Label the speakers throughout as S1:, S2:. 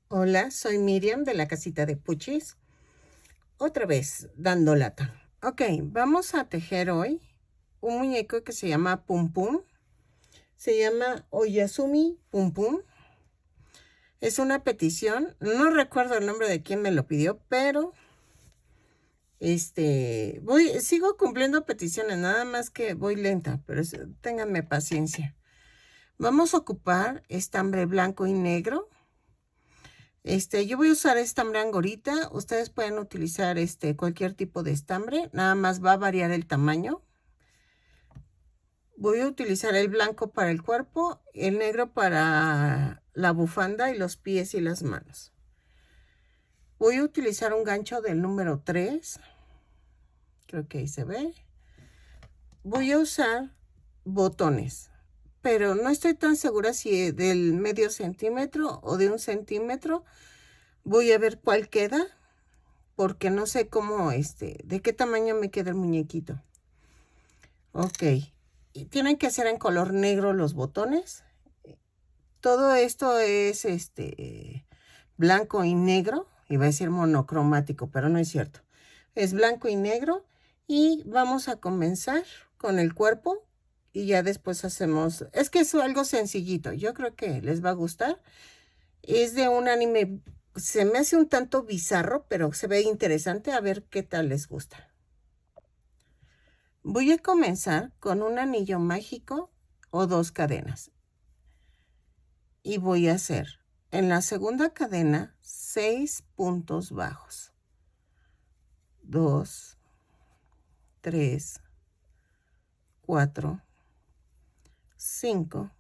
S1: Hola, soy Miriam de la casita de Puchis. Otra vez, dando lata. Ok, vamos a tejer hoy un muñeco que se llama Pum Pum. Se llama Oyasumi Pum Pum. Es una petición. No recuerdo el nombre de quien me lo pidió, pero sigo cumpliendo peticiones, nada más que voy lenta, pero ténganme paciencia. Vamos a ocupar estambre blanco y negro. Yo voy a usar estambre angorita. Ustedes pueden utilizar cualquier tipo de estambre. Nada más va a variar el tamaño. Voy a utilizar el blanco para el cuerpo, el negro para la bufanda y los pies y las manos. Voy a utilizar un gancho del número 3. Creo que ahí se ve. Voy a usar botones, pero no estoy tan segura si del medio centímetro o de 1 centímetro. Voy a ver cuál queda, porque no sé cómo, de qué tamaño me queda el muñequito. Ok, y tienen que ser en color negro los botones. Todo esto es, blanco y negro. Iba a decir monocromático, pero no es cierto. Es blanco y negro y vamos a comenzar con el cuerpo y ya después hacemos, es que es algo sencillito, yo creo que les va a gustar. Es de un anime, se me hace un tanto bizarro, pero se ve interesante, a ver qué tal les gusta. Voy a comenzar con un anillo mágico o 2 cadenas. Y voy a hacer en la segunda cadena 6 puntos bajos. 2, 3, 4, 5,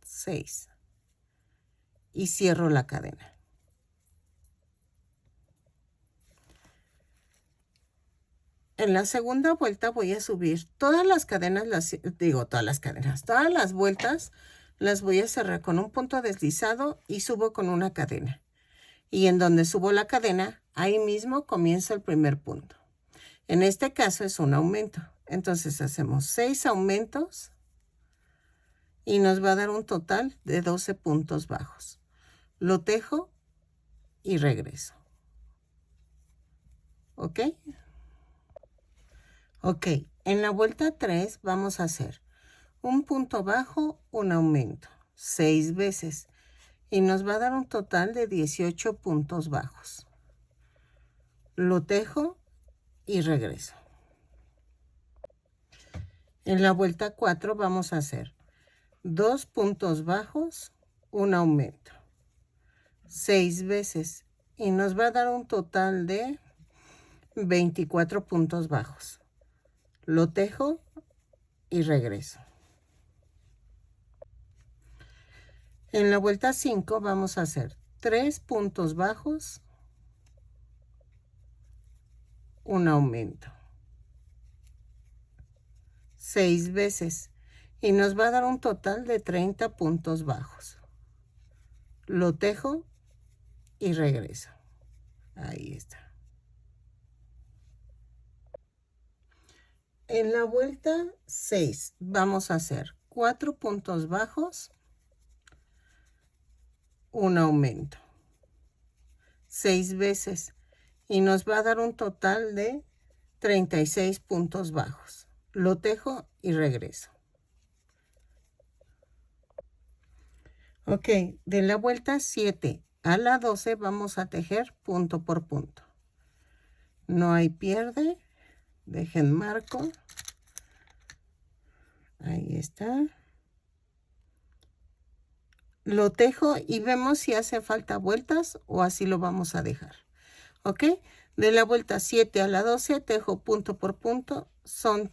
S1: 6. Y cierro la cadena. En la segunda vuelta voy a subir todas las cadenas, todas las vueltas las voy a cerrar con un punto deslizado y subo con una cadena. Y en donde subo la cadena, ahí mismo comienza el primer punto. En este caso es un aumento. Entonces hacemos 6 aumentos y nos va a dar un total de 12 puntos bajos. Lo tejo y regreso. ¿Ok? Ok, en la vuelta 3 vamos a hacer un punto bajo, un aumento, 6 veces. Y nos va a dar un total de 18 puntos bajos. Lo tejo y regreso. En la vuelta 4 vamos a hacer 2 puntos bajos, un aumento, 6 veces. Y nos va a dar un total de 24 puntos bajos. Lo tejo y regreso. En la vuelta 5 vamos a hacer 3 puntos bajos, un aumento, 6 veces. Y nos va a dar un total de 30 puntos bajos. Lo tejo y regreso. Ahí está. En la vuelta 6 vamos a hacer 4 puntos bajos, un aumento, 6 veces. Y nos va a dar un total de 36 puntos bajos. Lo tejo y regreso. Ok, de la vuelta 7 a la 12 vamos a tejer punto por punto. No hay pierde. Dejen marco. Ahí está. Lo tejo y vemos si hace falta vueltas o así lo vamos a dejar. ¿Ok? De la vuelta 7 a la 12 tejo punto por punto. Son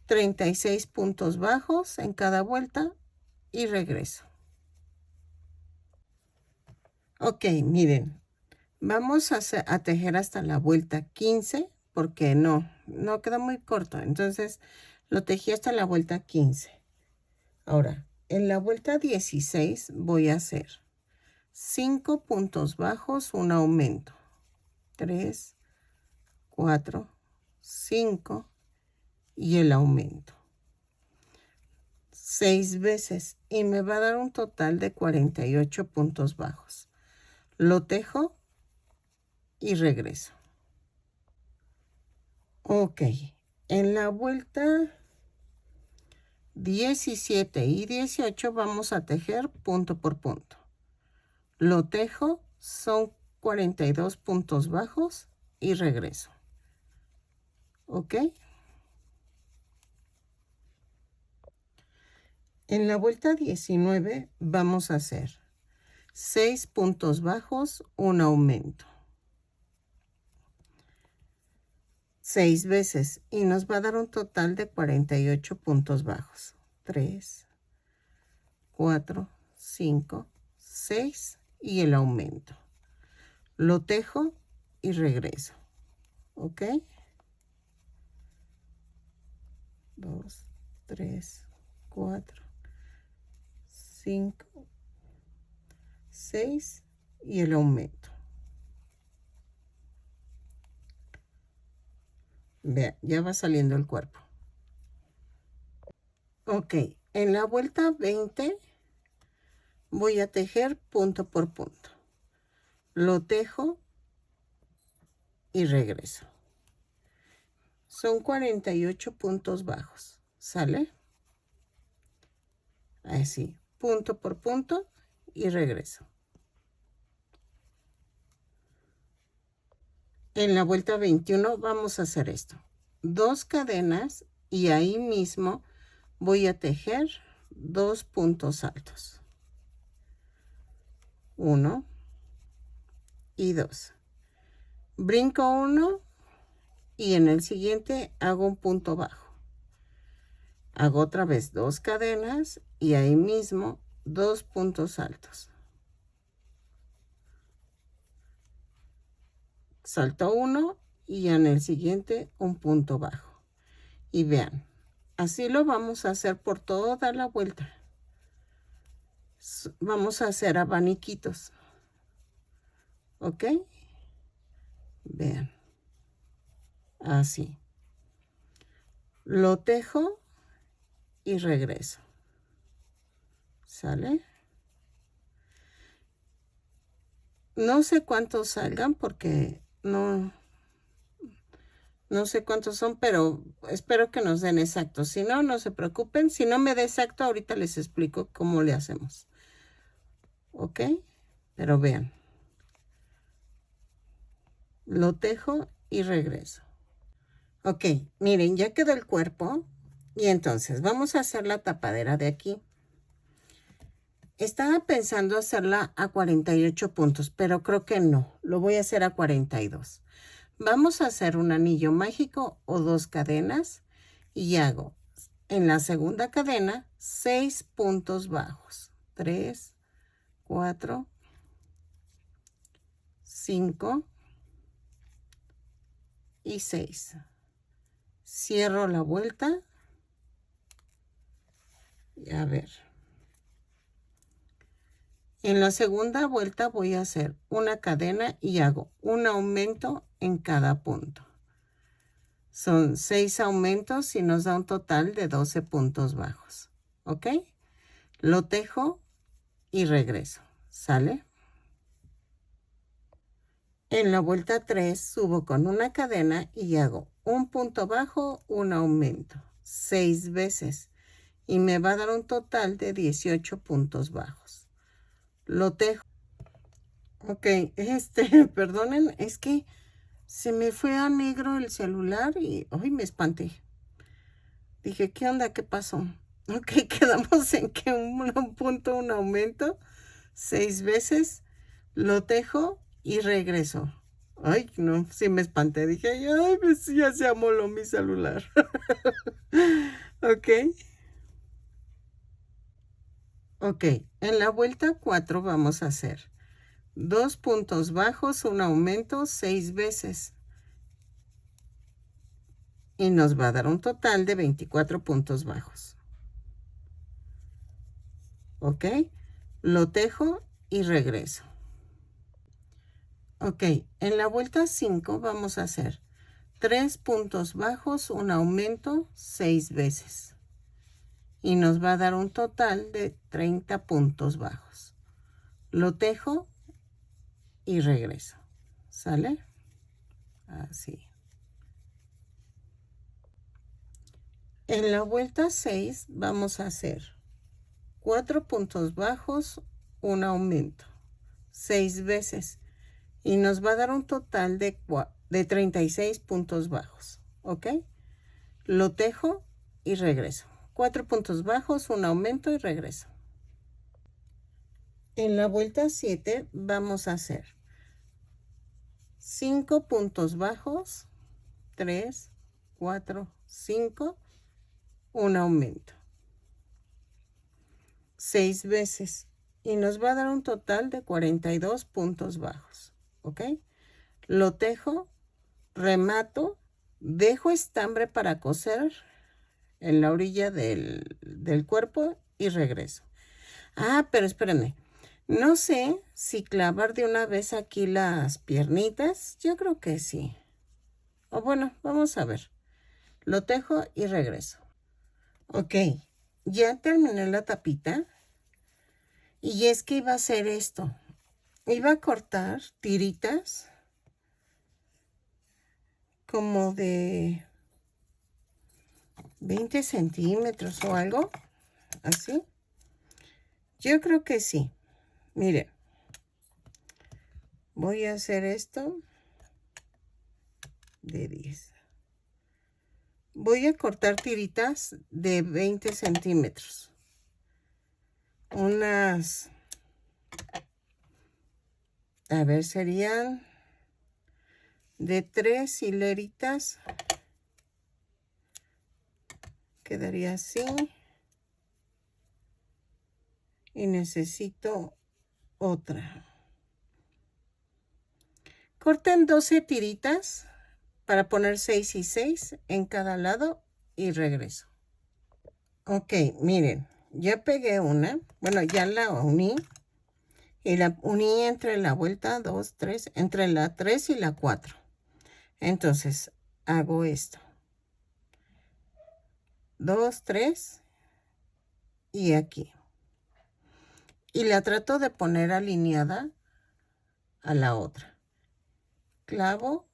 S1: 36 puntos bajos en cada vuelta y regreso. Ok, miren. Vamos a tejer hasta la vuelta 15 porque no queda muy corto. Entonces lo tejí hasta la vuelta 15. Ahora, en la vuelta 16 voy a hacer 5 puntos bajos, un aumento. 3, 4, 5 y el aumento. 6 veces y me va a dar un total de 48 puntos bajos. lo tejo y regreso. Ok, en la vuelta 17 y 18 vamos a tejer punto por punto. Lo tejo, son 42 puntos bajos y regreso. ¿Ok? En la vuelta 19 vamos a hacer 6 puntos bajos, un aumento. 6 veces y nos va a dar un total de 48 puntos bajos. 3, 4, 5, 6 y el aumento. Lo tejo y regreso. ¿Ok? 2, 3, 4, 5, 6 y el aumento. Vean, ya va saliendo el cuerpo. Ok, en la vuelta 20 voy a tejer punto por punto. Lo tejo y regreso. Son 48 puntos bajos. ¿Sale? Así, punto por punto y regreso. En la vuelta 21 vamos a hacer esto. 2 cadenas y ahí mismo voy a tejer 2 puntos altos. 1 y 2. Brinco 1 y en el siguiente hago un punto bajo. Hago otra vez 2 cadenas y ahí mismo 2 puntos altos. Salto 1 y en el siguiente un punto bajo. Y vean, así lo vamos a hacer por toda la vuelta. Vamos a hacer abaniquitos. ¿Ok? Vean. Así. Lo tejo y regreso. ¿Sale? No sé cuántos salgan porque no sé cuántos son, pero espero que nos den exactos. Si no, no se preocupen. Si no me da exacto, ahorita les explico cómo le hacemos. ¿Ok? Pero vean. Lo tejo y regreso. Ok, miren, ya quedó el cuerpo. Y entonces vamos a hacer la tapadera de aquí. Estaba pensando hacerla a 48 puntos, pero creo que no. Lo voy a hacer a 42. Vamos a hacer un anillo mágico o 2 cadenas y hago en la segunda cadena 6 puntos bajos. 3, 4, 5 y 6. Cierro la vuelta. Y a ver. En la segunda vuelta voy a hacer una cadena y hago un aumento en cada punto. Son 6 aumentos y nos da un total de 12 puntos bajos. ¿Ok? Lo tejo y regreso. ¿Sale? En la vuelta 3 subo con una cadena y hago un punto bajo, un aumento. 6 veces. Y me va a dar un total de 18 puntos bajos. Lo tejo. Ok, perdonen, es que se me fue a negro el celular y hoy me espanté. Dije, ¿qué onda? ¿Qué pasó? Ok, quedamos en que un punto, un aumento, 6 veces, lo tejo y regreso. Ay, no, sí me espanté. Dije, ay, pues ya se amoló mi celular. Ok. Ok, en la vuelta 4 vamos a hacer 2 puntos bajos, un aumento 6 veces. Y nos va a dar un total de 24 puntos bajos. ¿Ok? Lo tejo y regreso. Ok, en la vuelta 5 vamos a hacer 3 puntos bajos, un aumento 6 veces. Y nos va a dar un total de 30 puntos bajos. Lo tejo y regreso. ¿Sale? Así. En la vuelta 6 vamos a hacer 4 puntos bajos, un aumento, 6 veces. Y nos va a dar un total de 36 puntos bajos. ¿Ok? Lo tejo y regreso. 4 puntos bajos, un aumento y regreso. En la vuelta 7 vamos a hacer 5 puntos bajos, 3, 4, 5, un aumento, 6 veces y nos va a dar un total de 42 puntos bajos. ¿Ok? Lo tejo, remato, dejo estambre para coser en la orilla del cuerpo y regreso. Ah, pero espérenme. No sé si clavar de una vez aquí las piernitas. Yo creo que sí. O bueno, vamos a ver. Lo tejo y regreso. Ok, ya terminé la tapita. Y es que iba a hacer esto. Iba a cortar tiritas como de 20 centímetros o algo. Así. Yo creo que sí. Miren. Voy a hacer esto de 10. Voy a cortar tiritas de 20 centímetros. Unas, a ver, serían de 3 hileritas. Quedaría así. Y necesito otra. Corten 12 tiritas para poner 6 y 6 en cada lado y regreso. Ok, miren, ya pegué una. Bueno, ya la uní. Y la uní entre la vuelta 2, 3, entre la 3 y la 4. Entonces, hago esto. 2, 3 y aquí. Y la trato de poner alineada a la otra. Clavo,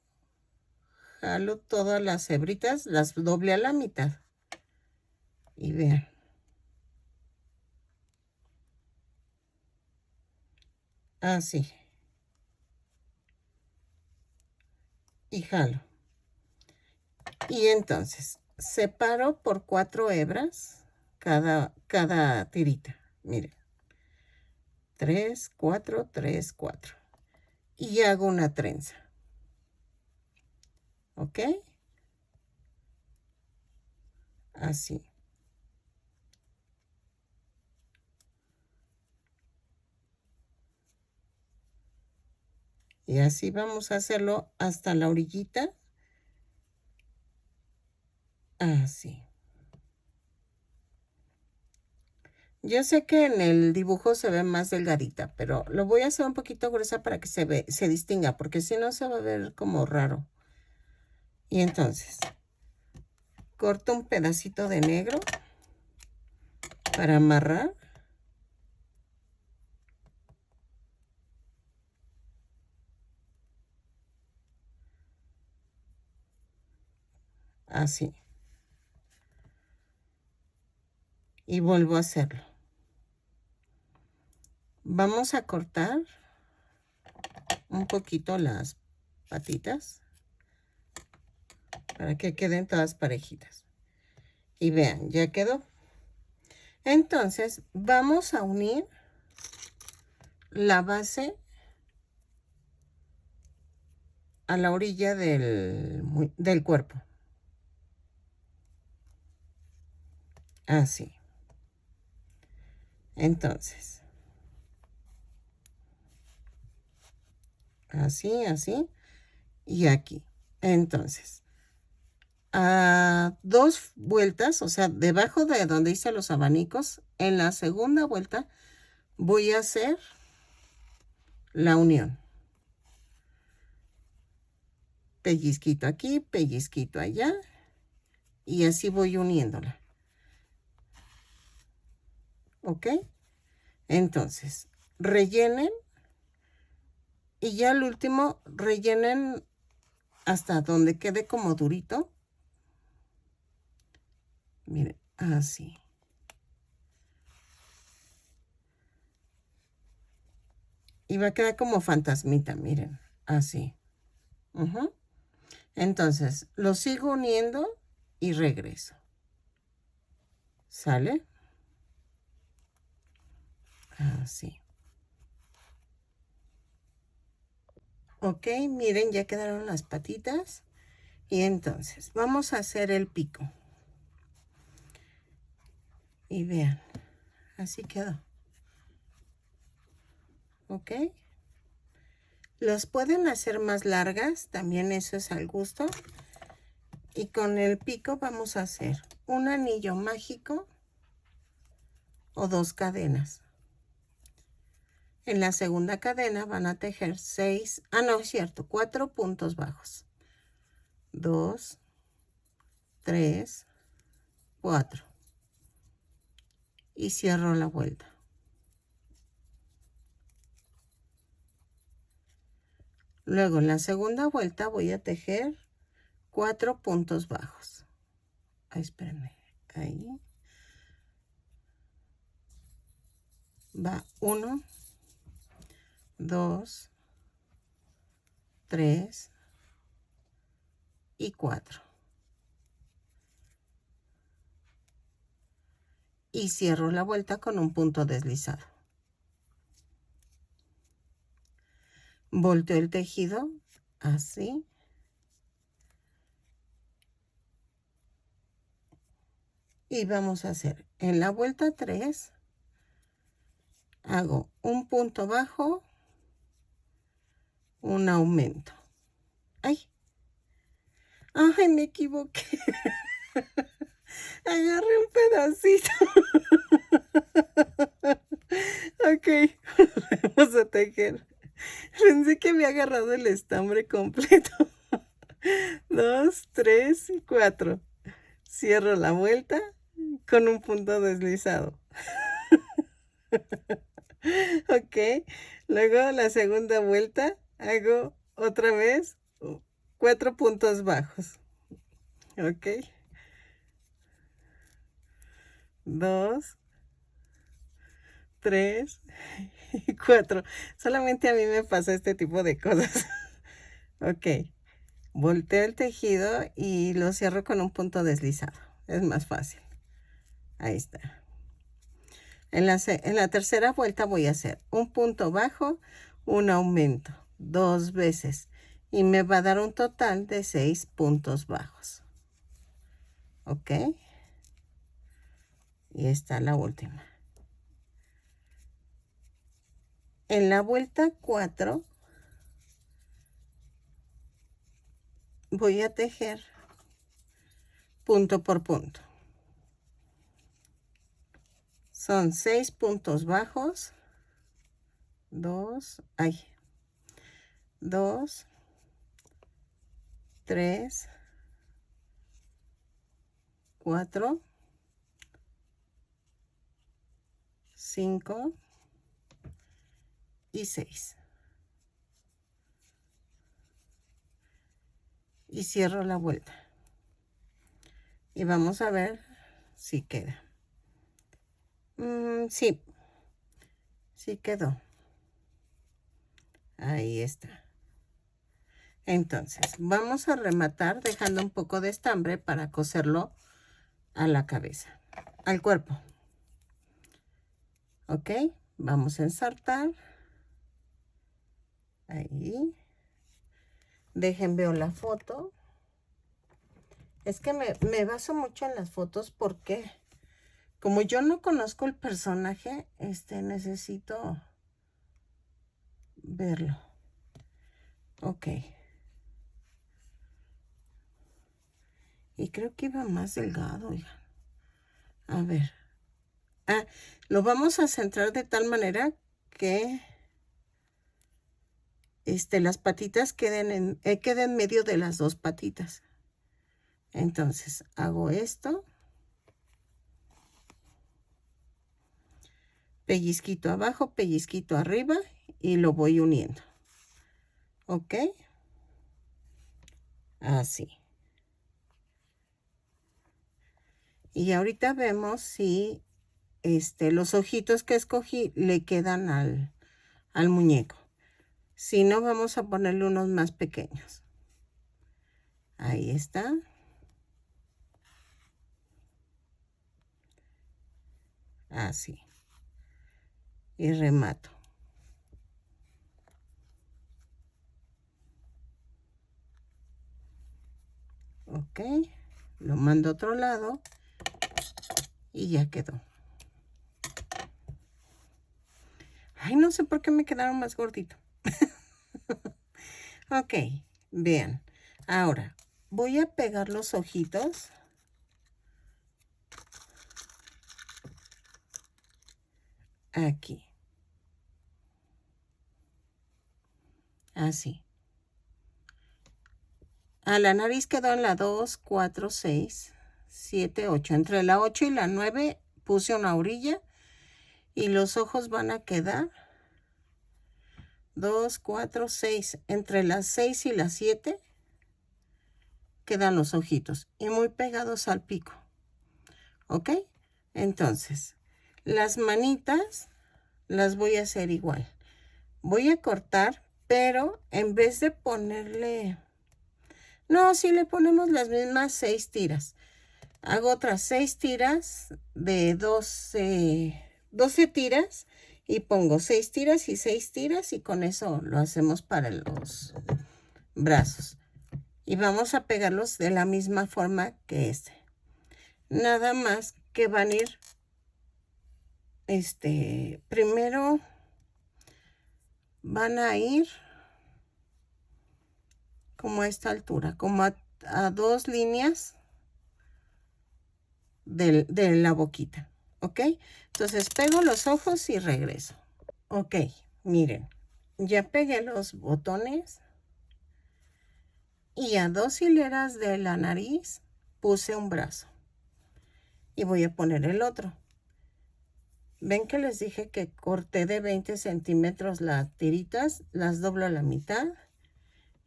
S1: jalo todas las hebritas, las doble a la mitad. Y vean. Así. Y jalo. Y entonces, separo por 4 hebras cada tirita. Miren. 3, 4, 3, 4. Y hago una trenza. ¿Ok? Así. Y así vamos a hacerlo hasta la orillita. Así. Yo sé que en el dibujo se ve más delgadita, pero lo voy a hacer un poquito gruesa para que se distinga, porque si no se va a ver como raro. Y entonces, corto un pedacito de negro para amarrar. Así. Y vuelvo a hacerlo. Vamos a cortar un poquito las patitas para que queden todas parejitas. Y vean, ya quedó. Entonces, vamos a unir la base a la orilla del cuerpo. Así. Entonces, así, así y aquí. Entonces, a 2 vueltas, o sea, debajo de donde hice los abanicos, en la segunda vuelta voy a hacer la unión. Pellizquito aquí, pellizquito allá y así voy uniéndola. ¿Ok? Entonces, rellenen Y ya al último rellenen hasta donde quede como durito. Miren, así. Y va a quedar como fantasmita, miren, así. Entonces, lo sigo uniendo y regreso. ¿Sale? Así. Ok, miren, ya quedaron las patitas. Y entonces, vamos a hacer el pico. Y vean, así quedó. Ok. Los pueden hacer más largas, también eso es al gusto. Y con el pico vamos a hacer un anillo mágico o 2 cadenas. En la segunda cadena van a tejer 6, no es cierto, 4 puntos bajos. 2, 3, 4. Y cierro la vuelta. Luego en la segunda vuelta voy a tejer 4 puntos bajos. Ay, espérenme, ahí. Va 1, 2, 3 y 4. Y cierro la vuelta con un punto deslizado. Volteo el tejido así. Y vamos a hacer en la vuelta 3, hago un punto bajo, un aumento. ¡Ay! ¡Ay, me equivoqué! Agarré un pedacito. Ok, vamos a tejer. Pensé que había agarrado el estambre completo. 2, 3 y 4. Cierro la vuelta con un punto deslizado. Ok, luego la segunda vuelta hago otra vez 4 puntos bajos. Ok, 2, 3 y 4. Solamente a mí me pasa este tipo de cosas. Ok, volteo el tejido y lo cierro con un punto deslizado. Es más fácil. Ahí está. En la tercera vuelta voy a hacer un punto bajo, un aumento, 2 veces. Y me va a dar un total de 6 puntos bajos. ¿Ok? Y está la última. En la vuelta 4 voy a tejer punto por punto. Son 6 puntos bajos. 2, 3, 4, 5 y 6. Y cierro la vuelta. Y vamos a ver si queda. Sí, sí quedó. Ahí está. Entonces, vamos a rematar dejando un poco de estambre para coserlo a la cabeza, al cuerpo. Ok, vamos a ensartar. Ahí. Dejen veo la foto. Es que me baso mucho en las fotos porque como yo no conozco el personaje, necesito verlo. Ok. Y creo que iba más delgado, oigan. A ver. Lo vamos a centrar de tal manera que las patitas queden en medio de las 2 patitas. Entonces hago esto, pellizquito abajo, pellizquito arriba y lo voy uniendo. ¿Ok? Así. Y ahorita vemos si los ojitos que escogí le quedan al muñeco. Si no, vamos a ponerle unos más pequeños. Ahí está. Así. Y remato. Ok. Lo mando a otro lado. Y ya quedó. Ay, no sé por qué me quedaron más gorditos. Ok, vean. Ahora, voy a pegar los ojitos. Aquí. Así. A la nariz quedó en la 2, 4, 6, 7, 8. Entre la 8 y la 9 puse una orilla. Y los ojos van a quedar 2, 4, 6. Entre las 6 y las 7 quedan los ojitos. Y muy pegados al pico. ¿Ok? Entonces, las manitas las voy a hacer igual. Voy a cortar, pero en vez de ponerle... No, si le ponemos las mismas 6 tiras. Hago otras 6 tiras de 12 tiras y pongo 6 tiras y 6 tiras y con eso lo hacemos para los brazos. Y vamos a pegarlos de la misma forma que este. Nada más que van a ir, primero van a ir como a esta altura, como a 2 líneas de la boquita, ¿ok? Entonces pego los ojos y regreso. Ok, miren, ya pegué los botones y a 2 hileras de la nariz puse un brazo y voy a poner el otro. Ven que les dije que corté de 20 centímetros las tiritas, las doblo a la mitad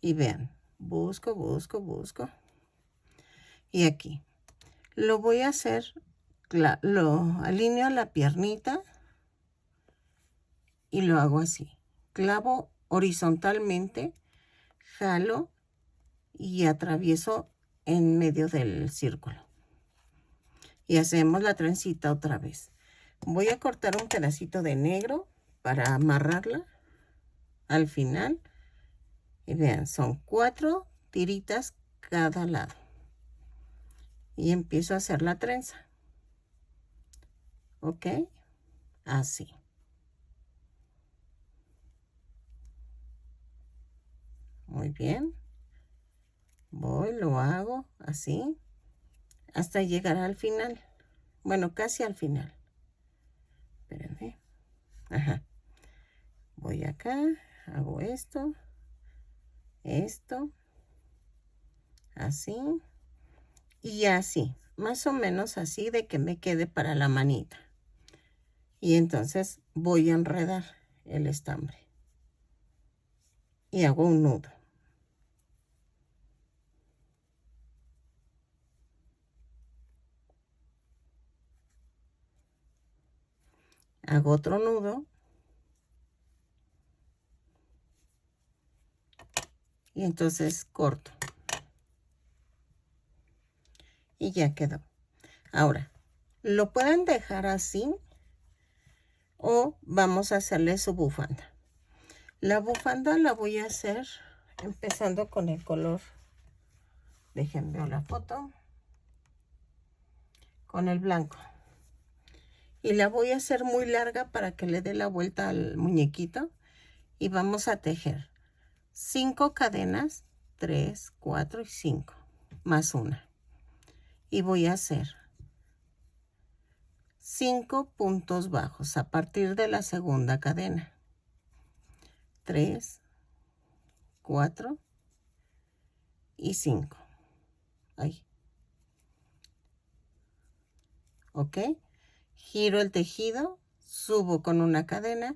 S1: y vean, busco, busco, busco. Y aquí lo voy a hacer, lo alineo la piernita y lo hago así. Clavo horizontalmente, jalo y atravieso en medio del círculo. Y hacemos la trencita otra vez. Voy a cortar un pedacito de negro para amarrarla al final. Y vean, son 4 tiritas cada lado. Y empiezo a hacer la trenza. ¿Ok? Así. Muy bien. Voy, lo hago así. Hasta llegar al final. Bueno, casi al final. Espérenme. Ajá. Voy acá. Hago esto. Esto. Así. Y así. Más o menos así de que me quede para la manita. Y entonces voy a enredar el estambre. Y hago un nudo. Hago otro nudo. Y entonces corto. Y ya quedó. Ahora, lo pueden dejar así o vamos a hacerle su bufanda. La bufanda la voy a hacer empezando con el color. Déjenme ver la foto. Con el blanco. Y la voy a hacer muy larga para que le dé la vuelta al muñequito. Y vamos a tejer 5 cadenas, 3, 4 y 5, más una. Y voy a hacer 5 puntos bajos a partir de la segunda cadena. 3, 4 y 5. Ahí. ¿Ok? Giro el tejido, subo con una cadena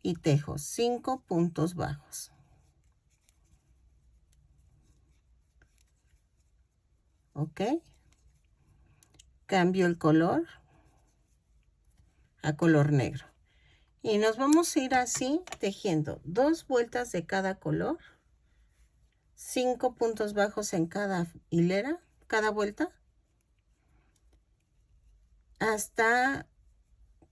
S1: y tejo 5 puntos bajos. ¿ok? Cambio el color a color negro. Y nos vamos a ir así tejiendo 2 vueltas de cada color, 5 puntos bajos en cada hilera, cada vuelta, hasta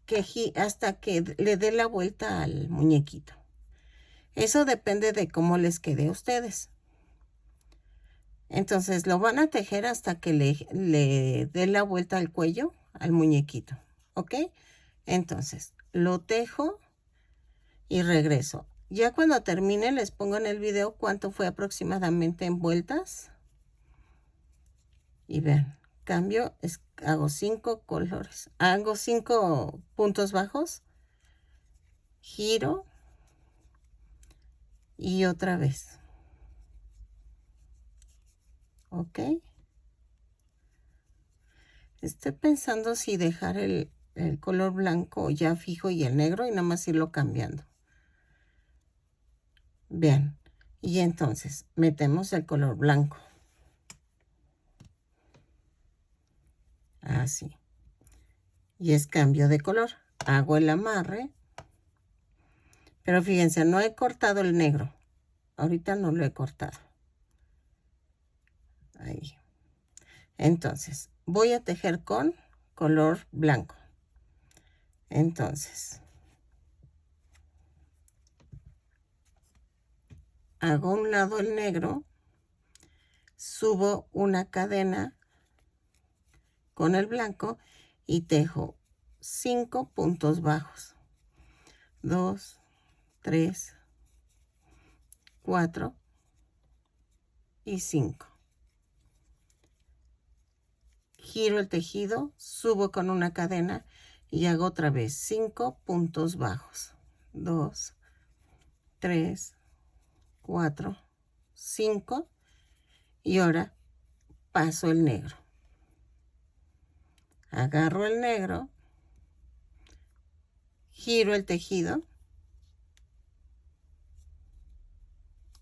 S1: que le dé la vuelta al muñequito. Eso depende de cómo les quede a ustedes. Entonces lo van a tejer hasta que le dé la vuelta al cuello al muñequito, ¿ok? Entonces lo tejo y regreso. Ya cuando termine les pongo en el video cuánto fue aproximadamente en vueltas. Y vean, cambio, hago 5 colores, hago 5 puntos bajos, giro y otra vez. ¿Ok? Estoy pensando si dejar el color blanco ya fijo y el negro y nada más irlo cambiando. Vean, y entonces metemos el color blanco. Así. Y es cambio de color. Hago el amarre. Pero fíjense, no he cortado el negro. Ahorita no lo he cortado. Ahí. Entonces, voy a tejer con color blanco. Entonces, hago a un lado el negro, subo una cadena con el blanco y tejo 5 puntos bajos. 2, 3, 4 y 5. Giro el tejido, subo con una cadena y hago otra vez 5 puntos bajos. 2, 3, 4, 5 y ahora paso el negro. Agarro el negro, giro el tejido,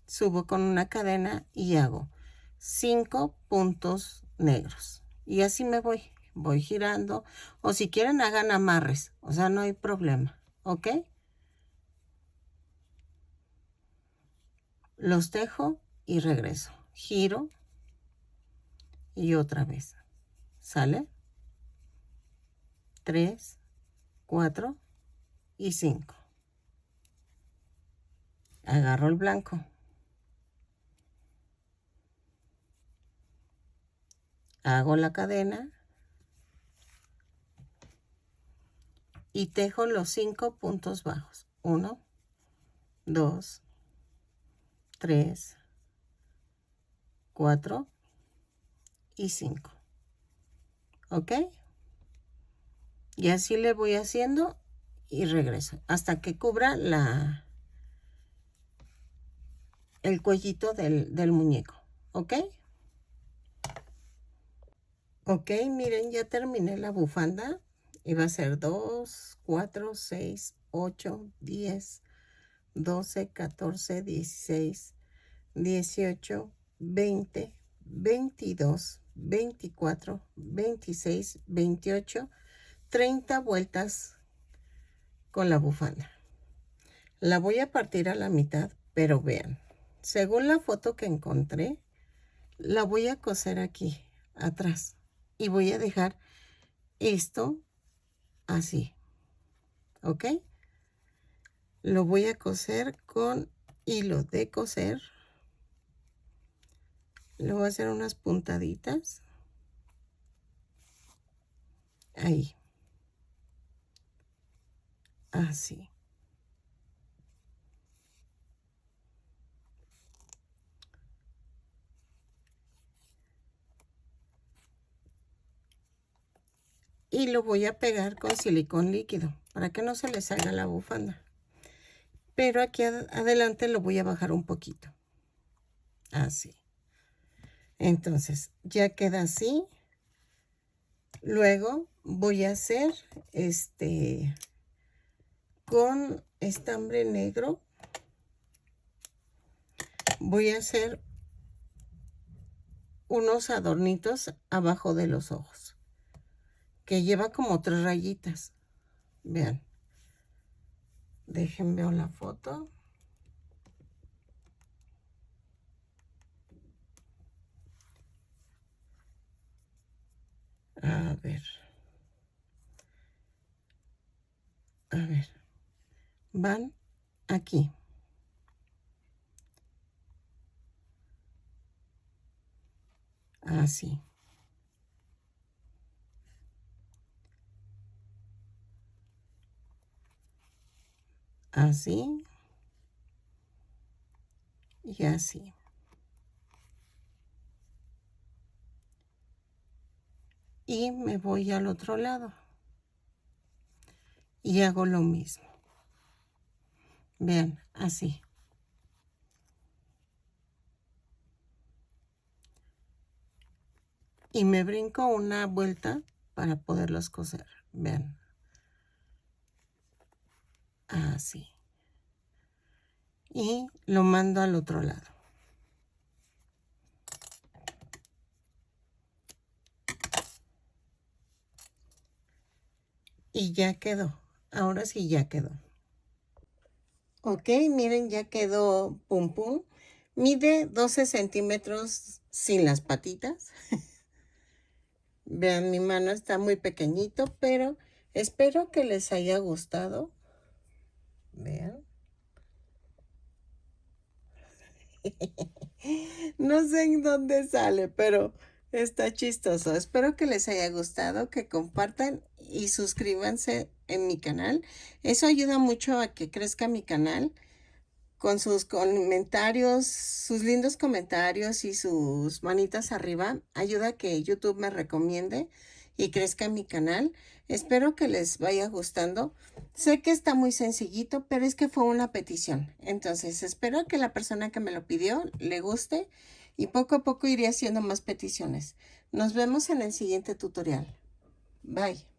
S1: subo con una cadena y hago 5 puntos negros. Y así me voy girando. O si quieren hagan amarres, o sea, no hay problema, ¿ok? Los tejo y regreso. Giro y otra vez. ¿Sale? 3, 4 y 5. Agarro el blanco. Hago la cadena y tejo los 5 puntos bajos. 1, 2, 3, 4 y 5. ¿Ok? Y así le voy haciendo y regreso hasta que cubra el cuellito del muñeco. ¿Ok? Ok, miren, ya terminé la bufanda. Y va a ser 2, 4, 6, 8, 10, 12, 14, 16, 18, 20, 22, 24, 26, 28, 30 vueltas con la bufanda. La voy a partir a la mitad, pero vean, según la foto que encontré, la voy a coser aquí atrás y voy a dejar esto así, ¿ok? Lo voy a coser con hilo de coser. Le voy a hacer unas puntaditas. Ahí. Así. Y lo voy a pegar con silicón líquido para que no se le salga la bufanda. Pero aquí adelante lo voy a bajar un poquito. Así. Entonces, ya queda así. Luego voy a hacer con estambre negro. Voy a hacer unos adornitos abajo de los ojos, que lleva como 3 rayitas. Vean. Déjenme ver la foto. A ver. A ver. Van aquí. Así. Así. Y así. Y me voy al otro lado. Y hago lo mismo. Vean, así. Y me brinco una vuelta para poderlos coser. Vean. Así. Y lo mando al otro lado. Y ya quedó. Ahora sí ya quedó. Ok, miren, ya quedó pum pum. Mide 12 centímetros sin las patitas. Vean, mi mano está muy pequeñito, pero espero que les haya gustado. Vean. No sé en dónde sale, pero está chistoso. Espero que les haya gustado, que compartan y suscríbanse en mi canal. Eso ayuda mucho a que crezca mi canal. Con sus comentarios, sus lindos comentarios y sus manitas arriba, ayuda a que YouTube me recomiende y crezca mi canal. Espero que les vaya gustando. Sé que está muy sencillito, pero es que fue una petición. Entonces, espero que la persona que me lo pidió le guste y poco a poco iré haciendo más peticiones. Nos vemos en el siguiente tutorial. Bye.